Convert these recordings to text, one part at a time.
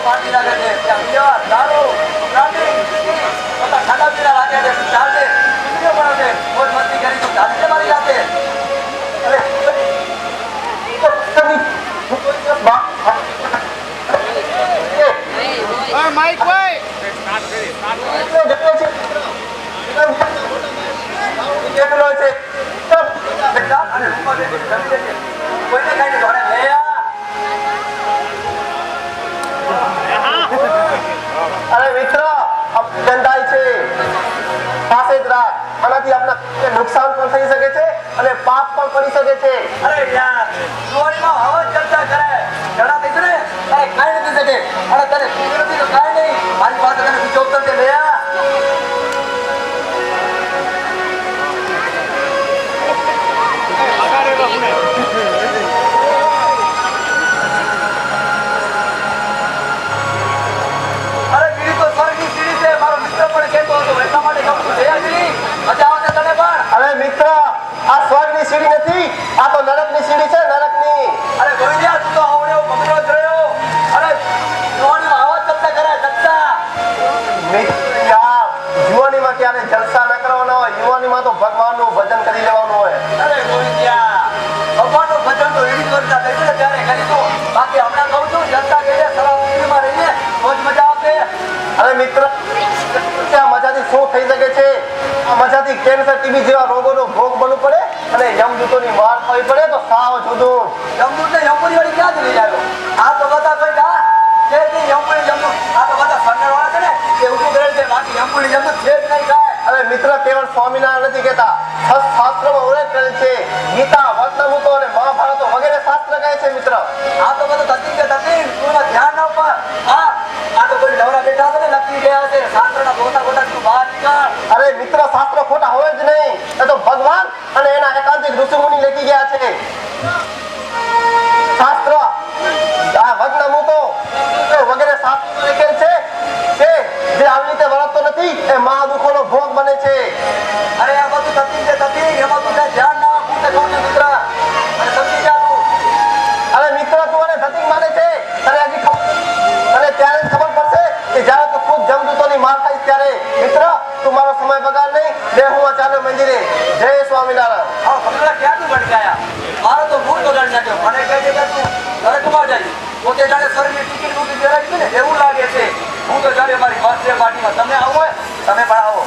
Party લાગે છે ત્યાં પીવા દારૂ રાટી બધા ખાડા પીડા લાગે છે ચાલશે વિડીયો બનાવશે મોજ મસ્તી કરી તો ચાલશે મારી સાથે અરે માઈક ભાઈ અરે મિત્ર ગંધાય છે પાસે જ રાખ આનાથી આપણા નુકસાન પણ થઈ શકે છે અને પાપ પણ પડી શકે છે. અરે યાર ચોરીમાં હવા ચર્ચા કરે ઘણા થઈ છે ને તારે કાંઈ નથી શકે અને તારે નથી તો કાંઈ નહીં મારી પાસે તને બીજો ઉત્તર છે ભૈયા સીડી નથી આ તો નરકની સીડી છે નરકની. અરે ગોવિંદિયા તું તો આવડે પકડો જ રહ્યો અરે જુવાનીમાં આવા જલસા કરે જલસા યાર જુવાનીમાં ક્યારે જલસા ન કરવાના હોય યુવાનીમાં તો ભગવાનનું ભજન કરી લેવાનું હોય. અરે ગોવિંદિયા ભગવાનનું ભજન તો એવી કરતા થઈ છે ત્યારે કરીશું બાકી હમણાં કહું છું જલસા કરીએ સલામતીમાં રહીએ રોજ મજા આવશે. અરે મિત્ર આ મજાથી શું થઈ શકે છે આ મજાથી કેન્સર ટીબી જેવા રોગોનો ભોગ બનવું પડે અને યમદૂતોની માર ખાવી પડે તો સાવ જુદું. યમદૂત ને યમપુરી વાળી ક્યાંથી લઈ આવ્યો આ તો બધા કોઈ કા કે યમપુરી યમદૂત આ તો બધા સરકાર વાળા છે ને એ ઊભું કરેલ છે બાકી યમપુરી યમદૂત છે જ નહીં કાંઈ. અરે મિત્ર કેવળ સ્વામિનારાયણ નથી કહેતા શાસ્ત્રમાં ઉલ્લેખ કરેલ છે ગીતા વચનામૃતો અને મહાભારતો વગેરે શાસ્ત્ર કહે છે મિત્ર. આ તો બધું તકલીફ છે તકલીફ તું ધ્યાન ન પર હા આ તો કોઈ નવરા બેઠા છે ને લખી ગયા છે શાસ્ત્રના ખોટા ખોટા તું બહાર નીકળ. અરે મિત્ર શાસ્ત્ર ખોટા હોય જ નહીં એ તો ભગવાન અને એના એકાંતિક ઋષિમુનિ લખી ગયા છે. શાસ્ત્ર આ વચનામૃતો વગેરે શાસ્ત્ર લખેલ છે કે જે આવી રીતે વર્તતો નથી એ મહાદુખોનો ભોગ બને છે. અરે આ બધું તકલીફ છે તકલીફ એમાં તું કઈ ધ્યાન ના આપું કહું છું મિત્ર અને સમજી જા તું. અરે મિત્ર તું મને ધતિક માને છે તને હજી અને ત્યારે ખબર પડશે કે જ્યારે તું ખુદ જમદૂતોની માર ખાઈશ ત્યારે. મિત્ર તું મારો સમય બગાડ નહીં લે હું આ ચાલો મંદિરે. જય સ્વામિનારાયણ. હા પગલા ક્યાંથી ભટકાયા મારો તો મૂળ બગાડ નાખ્યો મને કહે છે કે તું ઘરે કુમાર જાય પોતે જાણે શરીરની ટિકિટ બુકિંગ કરાવી ને એવું લાગે છે હું તો જાણે મારી બર્થડે પાર્ટીમાં તમે આવો હોય તમે પણ આવો.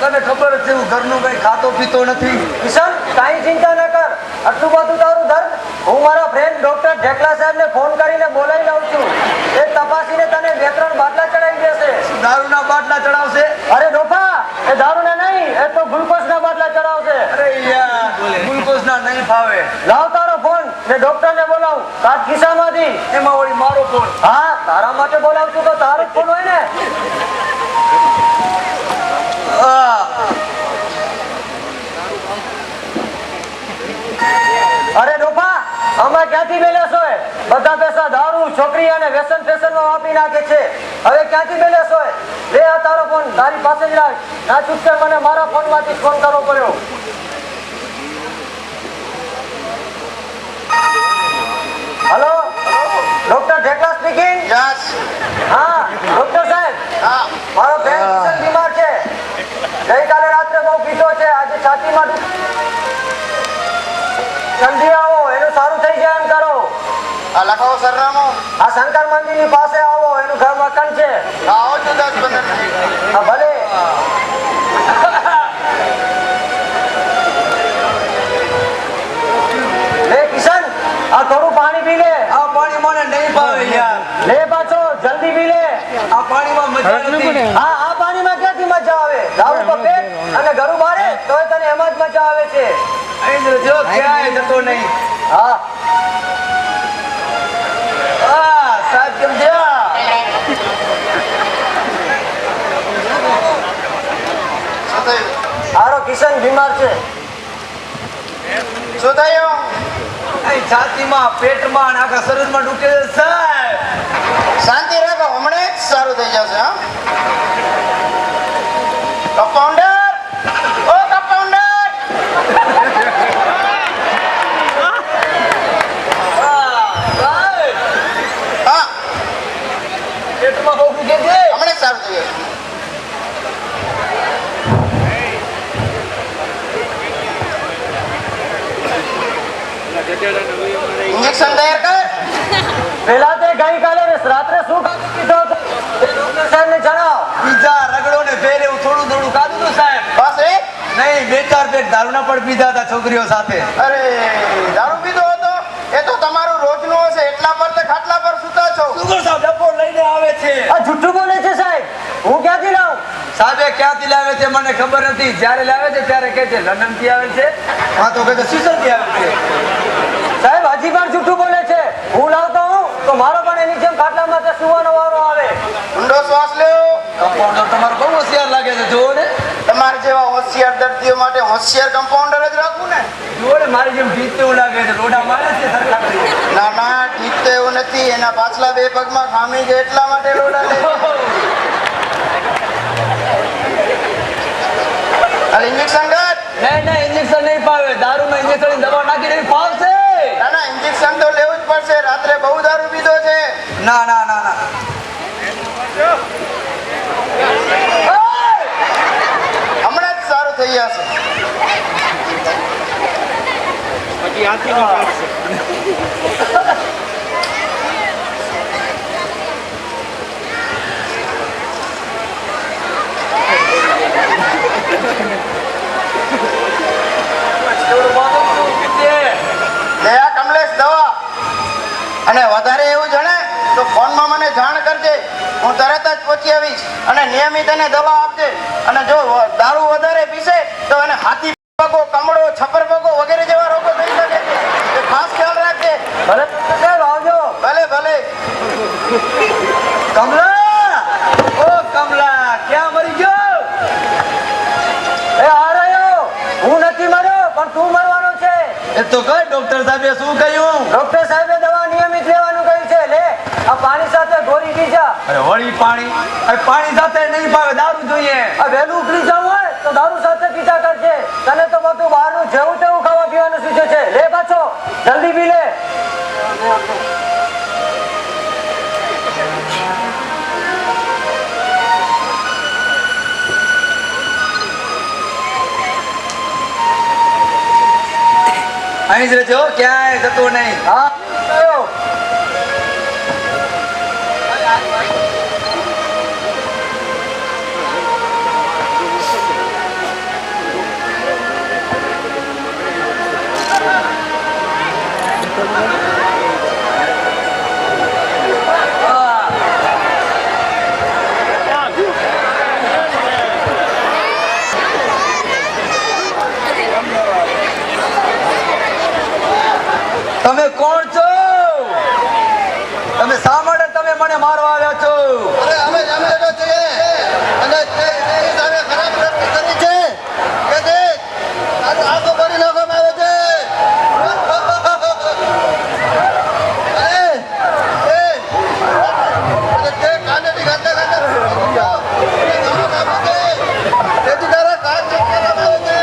તને ખબર જ છે હું ઘરનું કઈ ખાતો પીતો નથી. કિશન કાંઈ ચિંતા ન કર. આટલું બધું તારું દર્દ હું મારા ફ્રેન્ડ ડોક્ટર ઢેકલા સાહેબને ફોન કરીને બોલાવી લઉં છું. એ તપાસીને તને 2-3 બાટલા ચડાવી દેશે. દારૂના બાટલા ચડાવશે? અરે ડોફા, એ દારૂના નહીં, એ તો ગ્લુકોઝના બાટલા ચડાવશે. અરે યાર, ગ્લુકોઝના નહીં ફાવે. લાવ તારો ફોન ને ડોક્ટરને બોલાવું તાર ખિસ્સામાંથી. એમાં વળી મારો ફોન. હા, તારા માટે બોલાવું છું તો તારો જ ફોન હોય ને. અરે ડોફા, આમાં ક્યાંથી બેલેસ હોય? બધા પૈસા દારૂ, છોકરી અને વ્યસન ફેશનમાં વાપરી નાખે છે. હવે ક્યાંથી બેલેસ હોય? લે આ તારો ફોન તારી પાસે જ રાખ. ના છૂટકે મને મારા ફોનમાંથી ફોન કરવો પડ્યો. Hello, doctor Dhekla speaking. Yes. હા ડોક્ટર સાહેબ, હા. મારો ફ્રેન્ડ કિશન બીમાર છે. ગઈકાલે રાત્રે બહુ પીધો છે, આજે છાતીમાં જલ્દી આવો, એનું સારું થઈ જાય એમ કરો. આ લખાવો સરનામું. આ શંકર મંદિરની પાસે આવો, એનું ઘર મકાન છે. આવો છો 10-15 મિનિટ. હા ભલે. લે કિશન, આ થોડું પાણી પી લે. આ પાણી મને નહીં ભાવે યાર. લે પાછો, જલ્દી પી લે. આ પાણીમાં મજા નથી. હા, આ પાણીમાં ક્યાંથી મજા આવે? દારૂ પર પેટ અને ઘરું બારે તોય તને એમાં જ મજા આવે છે. અહીં જ જો ક્યાંય જતો નહીં. હા સાહેબ કેમ છે? શું થયું? હારો કિશન બીમાર છે. શું થયું? અહીં છાતીમાં, પેટમાં અને આખા શરીરમાં દુખે છે સાહેબ. શાંતિ રાખો, હમણાં જ સારું થઈ જશે. હા, કમ્પાઉન્ડર, ઓ કમ્પાઉન્ડર. સાહેબ, હા, પેટમાં બહુ દુખે છે. હમણાં જ સારું થઈ જશે. ઇન્જેક્શન તૈયાર કર. પેલા તે ગઈકાલે રાત્રે શું ખાધું પીધું હતું? એ ડોક્ટર સાહેબને જણાવ. પીઝા, રગડો ને ફેર એવું થોડું થોડું ખાધું હતું સાહેબ. બસ એ? નહીં, 2-4 પેક દારૂના પણ પીધા હતા છોકરીઓ સાથે. અરે, દારૂ પીધો હતો? એ તો તમારું રોજનું હશે, એટલા પર તે ખાટલા પર સૂતા છો. સુગર સાહેબ ડબ્બો લઈને આવે છે. આ જુઠ્ઠું બોલે છે સાહેબ. હું ક્યાંથી લાવું? સાહેબે ક્યાંથી લાવે છે મને ખબર નથી. જ્યારે લાવે છે ત્યારે કહે છે લંડન થી આવે છે. હા તો કહે છે સિસર થી આવે છે. સાહેબ હજી પણ જુઠ્ઠું બોલે છે. હું લાવતો હું તો મારો પણ એની જેમ ખાટલામાં તે સુવાનો વારો આવે. ઊંડો શ્વાસ લ્યો. કમ્પાઉન્ડર તમારો બહુ હોશિયાર લાગે છે. જુઓ ને, તમારે જેવા હોશિયાર દર્દીઓ માટે હોશિયાર કમ્પાઉન્ડર જ રાખવું ને. જુઓ ને, મારી જેમ ભીત એવું લાગે છે. રોડા મારે છે સરખા કરી. ના ના, ઠીક તો એવું નથી. એના પાછલા 2 પગમાં ખામી છે એટલા માટે લોડા લે. હાલ ઇન્જેક્શન કર. નહીં નહીં, ઇન્જેક્શન નહીં પાવે. દારૂમાં ઇન્જેક્શન દવા નાખી દેવી ફાવશે. ના ના, ઇન્જેક્શન તો લેવું જ પડશે. રાત્રે બહુ દારૂ પીધો છે. ના ના ના ના. હમણાં જ સારું થઈ જશે. થોડું બાંધો શું પીતે? લે આ કમલેશ દવા. અને વધારે એવું જણે તો ફોનમાં મને જાણ કરજે. હું તરત જ પહોંચી આવીશ. અને નિયમિત એને દવા આપજે. અને જો દારૂ વધારે પીશે તો એને હાથી પગો, કમળો, છપ્પર પગો વગેરે જેવા રોગો થઈ શકે છે. એ ખાસ ખ્યાલ રાખજે. ભલે ડોક્ટર સાહેબ આવજો. ભલે ભલે. કમલા, ઓ કમલા, ક્યાં મરી ગયો? એ આ રહ્યો. હું નથી મર્યો પણ તું મરવાનો છે. એ તો કઈ ડોક્ટર સાહેબે શું કહ્યું? ડોક્ટર સાહેબે દવા નિયમિત લેવાનું કહ્યું છે. લે આ પાણી સાથે ગોળી પી જા. અરે વળી પાણી? અરે પાણી સાથે નહીં પાવે, દારૂ જોઈએ. આ વહેલું ઉકળી જવું હોય તો દારૂ સાથે પીતા કરજે. તને તો બધું બહારનું જેવું તેવું ખાવા પીવાનું શીખે છે. લે પાછો, જલ્દી પી લે. અહીં જ રહેજો, ક્યાંય જતો નહીં. હા કયો? તમે કોણ છો? તમે શા માટે તમે મને મારવા આવ્યા છો? અરે અમે જામનગર છીએ અને તે સામે ખરાબ પ્રવૃત્તિ કરી છે કે તે આખો કરી નાખવામાં આવે છે. અરે તે કાનેથી ગાતા તેથી તારા કાન ચેક કરવામાં આવે છે.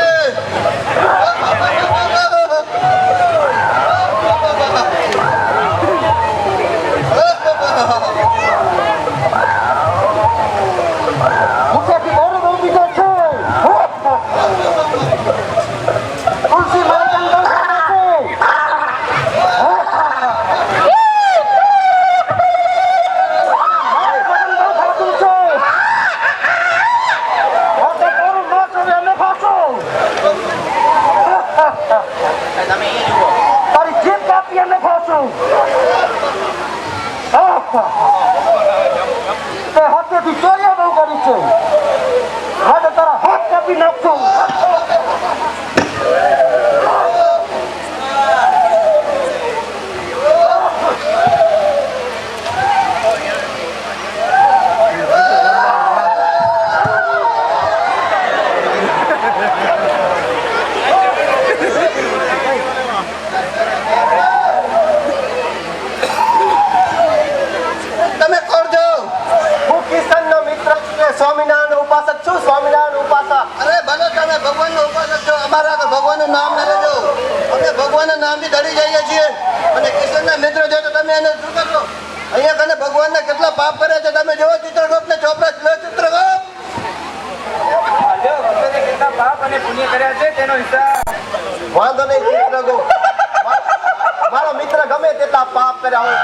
તારી જીભ કાપી અને ફાંસું. તે હાથેથી ચોર્યા બહુ કરી છે. આજે તારા હાથ કાપી નાખશું. તમે કોણ છો? હું કિશનનો મિત્ર છું, સ્વામિનારાયણ ઉપાસક છું. સ્વામિનારાયણ ઉપાસક. અરે ભલે તમે ભગવાનનો ઉપાસક છો, અમારા આગળ ભગવાનનું નામ ન લેજો. અમે ભગવાનના નામથી ડરી જઈએ છીએ અને કિશનના મિત્ર છો તો તમે એને શું કરશો? અહીંયા કને ભગવાનને કેટલા પાપ કરે છે તમે જોવો. ચિત્રગુપ્ત ને ચોપડા લો. ચિત્રગુપ્ત કેટલા પાપ અને પુણ્ય કર્યા છે તેનો હિસાબ. વાંધો નહીં. ચિત્રગુપ્ત મારો મિત્ર ગમે તેટલા પાપ કર્યા હોય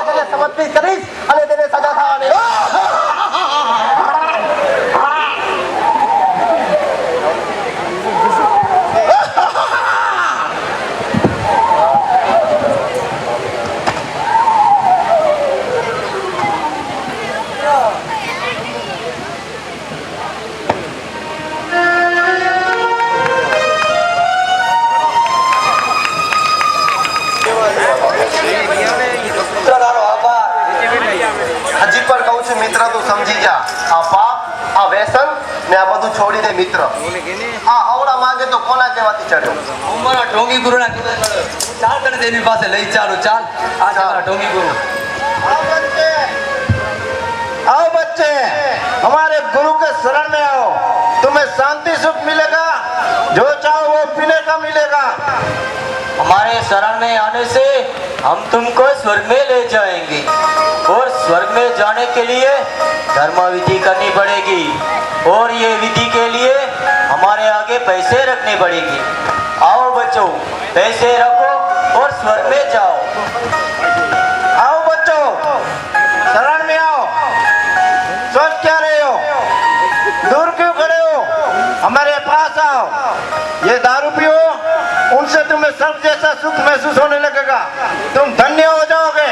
તેને સમર્પિત કરીશ અને તેને સજા થવાની. તારો આભાર. હજી પણ કહું છું મિત્ર, તું સમજી જા. આ પાપ, આ વ્યસન ને આ બધું છોડી દે મિત્ર. આ અવળા માગે તો કોના જેવાથી ચડ્યો? હું મારા ઢોંગી ગુરુના કીધે ચડ્યો. ચાલ તને તેની પાસે લઈ ચાલો. ચાલ આ છે મારા ઢોંગી ગુરુ. आओ बच्चे, हमारे गुरु के शरण में आओ. तुम्हें शांति सुख मिलेगा, जो चाहो वो पीने का मिलेगा. हमारे शरण में आने से हम तुमको स्वर्ग में ले जाएंगे और स्वर्ग में जाने के लिए धर्म विधि करनी पड़ेगी और ये विधि के लिए हमारे आगे पैसे रखने पड़ेगी. आओ बच्चों, पैसे रखो और स्वर्ग में जाओ. आओ बच्चों, शरण में आओ. सोच क्या रहे हो? दूर क्यों खड़े हो? हमारे पास आओ. ये दारू पियो, उनसे तुम्हें सब जैसा सुख महसूस होने लगेगा. तुम धन्य हो जाओगे.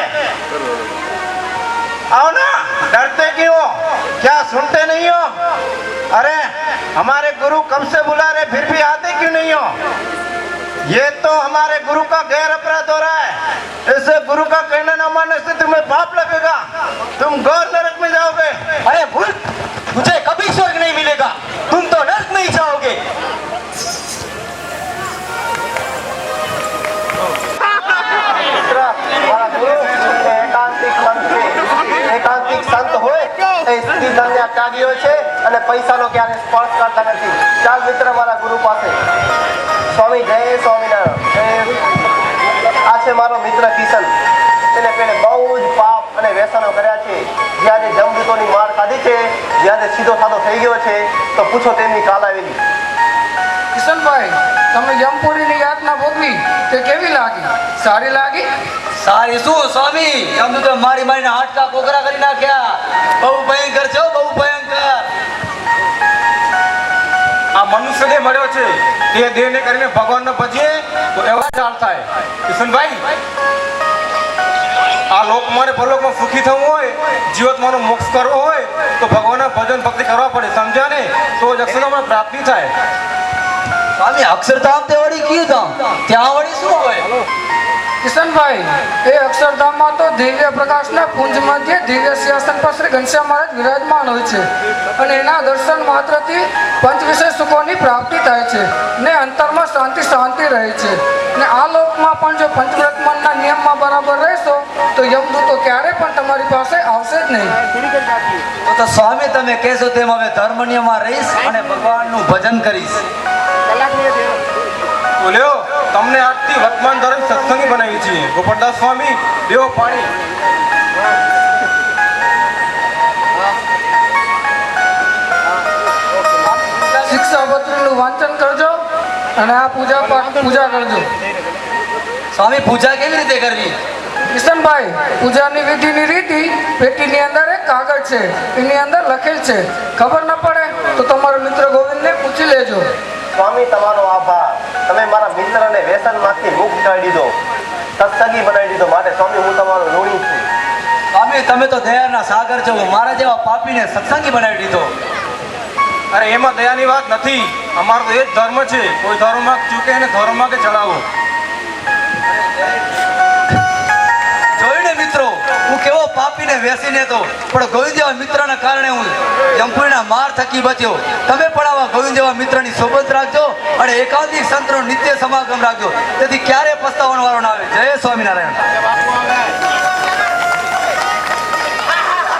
आओ ना, डरते क्यों हो? क्या सुनते नहीं हो? अरे हमारे गुरु कब से बुला रहे फिर भी आते क्यों नहीं हो? ये तो हमारे गुरु का गैर अपराध हो रहा है. इसे गुरु का कहना न मानने से तुम्हें पाप लगेगा. तुम गौर नरक में जाओगे. अरे भूल, तुझे कभी स्वर्ग नहीं मिलेगा. तुम तो नर्क में ही जाओगे. એકાંતિક સંત હોય એ સ્ત્રી ધનને ત્યાગીઓ છે અને પૈસાનો ક્યારે સ્પર્શ કરતા નથી. ચાલ મિત્ર મારા ગુરુ પાસે. સ્વામી જય સ્વામિનારાયણ. આ છે મારો મિત્ર કિશન. તેને પેલે બહુ જ પાપ અને વ્યસનો કર્યા છે. જ્યારે જમદૂતોની માર ખાધી છે, જ્યારે સીધો સાધો થઈ ગયો છે, તો પૂછો તેમની કાલાવેલી. કિશનભાઈ, તમે યમપુરીની યાતના ભોગવી તે કેવી લાગી? સારી લાગી? સારી શું સ્વામી, એમ તો મારી મારીને હાડકા કોકરા કરી નાખ્યા. બહુ ભયંકર છે, બહુ ભયંકર. આ મનુષ્ય મોક્ષ મળ્યો છે તે દેહને કરીને ભગવાનને ભજીએ તો એવા ચાલ થાય. કિશનભાઈ, આ લોકમાં ને પરલોકમાં સુખી થવું હોય, જીવતમાંનો મોક્ષ કરવો હોય તો ભગવાનના ભજન ભક્તિ કરવા પડે. સમજ્યા ને? તો જ અક્ષરધામમાં પ્રાપ્તિ થાય. સ્વામી અક્ષરધામ તે વળી કયું ધામ? ત્યાં વળી શું હોય? કિશનભાઈ, એ અક્ષરધામમાં તો દિવ્ય પ્રકાશના પુંજ મધ્ય દિવ્ય સિંહાસન પર શ્રી ઘનશ્યામ મહારાજ વિરાજમાન હોય છે અને એના દર્શન માત્રથી પંચ વિષય સુખોની પ્રાપ્તિ થાય છે ને અંતરમાં શાંતિ રહે છે. ને આ લોકમાં પણ જો પંચવ્રતમનના નિયમમાં બરાબર રહેશો તો યમદૂતો ક્યારે પણ તમારી પાસે આવશે જ નહીં. તો સ્વામી તમે કહેશો તેમ હવે ધર્મ નિયમમાં રહીશ અને ભગવાનનું ભજન કરીશ. તો લ્યો, તમને આજથી વર્તમાન ધર્મ સત્સંગી બનાવી છીએ. ગોપાળદાસ સ્વામી, લ્યો પાણી. શિક્ષાપત્રીનું વાંચન કરજો અને આ પૂજા કરજો. સ્વામી પૂજા કેવી રીતે કરવી? કિશનભાઈ, પૂજાની વિધિની રીતિ પેટીની અંદર એક કાગળ છે, એની અંદર લખેલ છે. ખબર ન પડે તો તમારો મિત્ર ગોવિંદને પૂછી લેજો. સ્વામી, તમારો આભાર. તમે મારા મિત્રને વ્યસનમાંથી મુક્ત કરી દીધો, સત્સંગી બનાવી દીધો. માટે સ્વામી, હું તમારો ઋણી છું. સ્વામી તમે તો દયાના સાગર છો. મારા જેવા પાપીને સત્સંગી બનાવી દીધો. અરે એમાં દયાની વાત નથી. અમારો તો એ જ ધર્મ છે. કોઈ ધર્મમાં ચૂકે એને ધર્મમાં કે ચડાવો. જોયું ને મિત્રો, હું કેવો પાપીને વેસીને તો, પણ ગોવિંદ જેવા મિત્રના કારણે હું જમપુરીના માર થકી બચ્યો. તમે પણ આવા ગોવિંદ જેવા મિત્રની સોબત રાખજો અને એકાંતિક સંતનો નિત્ય સમાગમ રાખજો. તેથી ક્યારે પસ્તાવાનો વારો ના આવે. જય સ્વામિનારાયણ.